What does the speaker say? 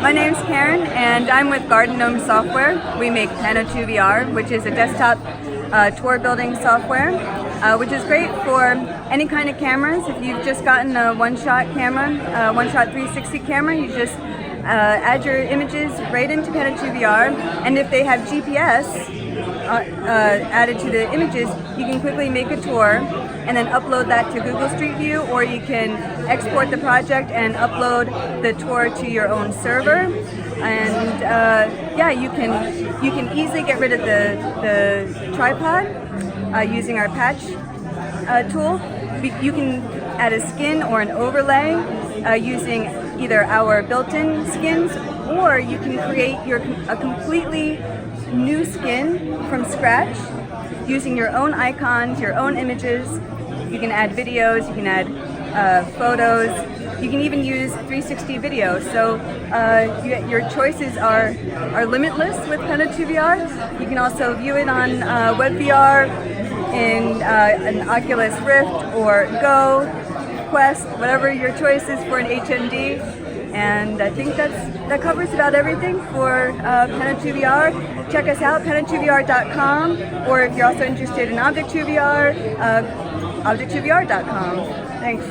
My name's Karyn, and I'm with Garden Gnome Software. We make Pano2VR, which is a desktop tour building software, which is great for any kind of cameras. If you've just gotten a one-shot camera, one-shot 360 camera, you just add your images right into Pano2VR, and if they have GPS added to the images, you can quickly make a tour and then upload that to Google Street View, or you can export the project and upload the tour to your own server. And yeah, you can easily get rid of the tripod using our patch tool. You can add a skin or an overlay using either our built-in skins, or you can create a completely new skin from scratch using your own icons, your own images. You can add videos, you can add photos, you can even use 360 video. So your choices are limitless with Pano2VR. You can also view it on WebVR, in an Oculus Rift or Go, Quest, whatever your choice is for an HMD. And I think that covers about everything for Pano2VR. Check us out, Pano2VR.com, or if you're also interested in Object2VR, Object2VR.com. Thanks.